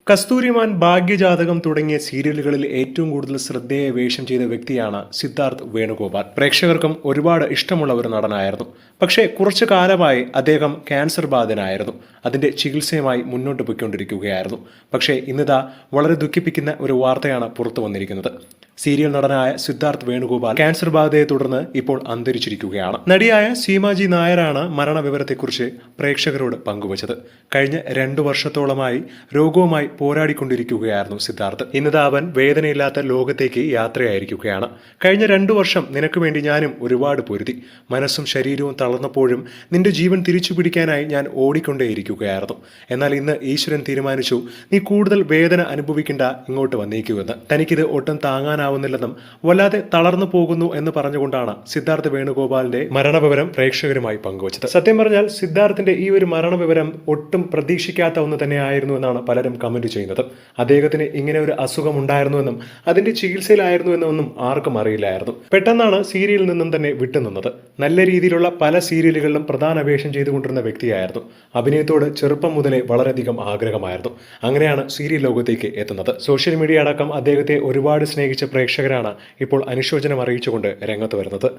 കസ്തൂരിമാൻ, ഭാഗ്യജാതകം തുടങ്ങിയ സീരിയലുകളിൽ ഏറ്റവും കൂടുതൽ ശ്രദ്ധേയ വേഷം ചെയ്ത വ്യക്തിയാണ് സിദ്ധാർത്ഥ് വേണുഗോപാൽ. പ്രേക്ഷകർക്കും ഒരുപാട് ഇഷ്ടമുള്ള ഒരു നടനായിരുന്നു. പക്ഷേ കുറച്ചു കാലമായി അദ്ദേഹം ക്യാൻസർ ബാധിതനായിരുന്നു. അതിന്റെ ചികിത്സയുമായി മുന്നോട്ട് പോയിക്കൊണ്ടിരിക്കുകയായിരുന്നു. പക്ഷേ ഇന്നിതാ വളരെ ദുഃഖിപ്പിക്കുന്ന ഒരു വാർത്തയാണ് പുറത്തു വന്നിരിക്കുന്നത്. സീരിയൽ നടനായ സിദ്ധാർത്ഥ് വേണുഗോപാൽ ക്യാൻസർ ബാധയെ തുടർന്ന് ഇപ്പോൾ അന്തരിച്ചിരിക്കുകയാണ്. നടിയായ സീമാജി നായരാണ് മരണവിവരത്തെക്കുറിച്ച് പ്രേക്ഷകരോട് പങ്കുവച്ചത്. കഴിഞ്ഞ 2 വർഷത്തോളമായി രോഗവുമായി പോരാടിക്കൊണ്ടിരിക്കുകയായിരുന്നു സിദ്ധാർത്ഥ്. ഇന്നിതാ അവൻ വേദനയില്ലാത്ത ലോകത്തേക്ക് യാത്രയായിരിക്കുകയാണ്. കഴിഞ്ഞ 2 വർഷം നിനക്ക് വേണ്ടി ഞാനും ഒരുപാട് പൊരുതി. മനസ്സും ശരീരവും തളർന്നപ്പോഴും നിന്റെ ജീവൻ തിരിച്ചു പിടിക്കാനായി ഞാൻ ഓടിക്കൊണ്ടേയിരിക്കുകയായിരുന്നു. എന്നാൽ ഇന്ന് ഈശ്വരൻ തീരുമാനിച്ചു, നീ കൂടുതൽ വേദന അനുഭവിക്കേണ്ട, ഇങ്ങോട്ട് വന്നേക്കുമെന്ന്. തനിക്കിത് ഒട്ടും താങ്ങാനാവുന്നില്ലെന്നും വല്ലാതെ തളർന്നു പോകുന്നു എന്ന് പറഞ്ഞുകൊണ്ടാണ് സിദ്ധാർത്ഥ് വേണുഗോപാലിന്റെ മരണവിവരം പ്രേക്ഷകരുമായി പങ്കുവച്ചത്. സത്യം പറഞ്ഞാൽ സിദ്ധാർത്ഥിന്റെ ഈ ഒരു മരണവിവരം ഒട്ടും പ്രതീക്ഷിക്കാത്ത ഒന്ന് തന്നെയായിരുന്നു എന്നാണ് പലരും കമന്റ് ചെയ്യുന്നത്. അദ്ദേഹത്തിന് ഇങ്ങനെ ഒരു അസുഖം ഉണ്ടായിരുന്നുവെന്നും അതിന്റെ ചികിത്സയിലായിരുന്നു എന്നൊന്നും ആർക്കും അറിയില്ലായിരുന്നു. പെട്ടെന്നാണ് സീരിയലിൽ നിന്നും തന്നെ വിട്ടുനിന്നത്. നല്ല രീതിയിലുള്ള പല സീരിയലുകളിലും പ്രധാന വേഷം ചെയ്തുകൊണ്ടിരുന്ന വ്യക്തിയായിരുന്നു. അഭിനയത്തോട് ചെറുപ്പം മുതലേ വളരെയധികം ആഗ്രഹമായിരുന്നു. അങ്ങനെയാണ് സീരിയൽ ലോകത്തേക്ക് എത്തുന്നത്. സോഷ്യൽ മീഡിയ അടക്കം അദ്ദേഹത്തെ ഒരുപാട് സ്നേഹിച്ച പ്രേക്ഷകരാണ് ഇപ്പോൾ അനുശോചനം അറിയിച്ചുകൊണ്ട് രംഗത്ത് വരുന്നത്.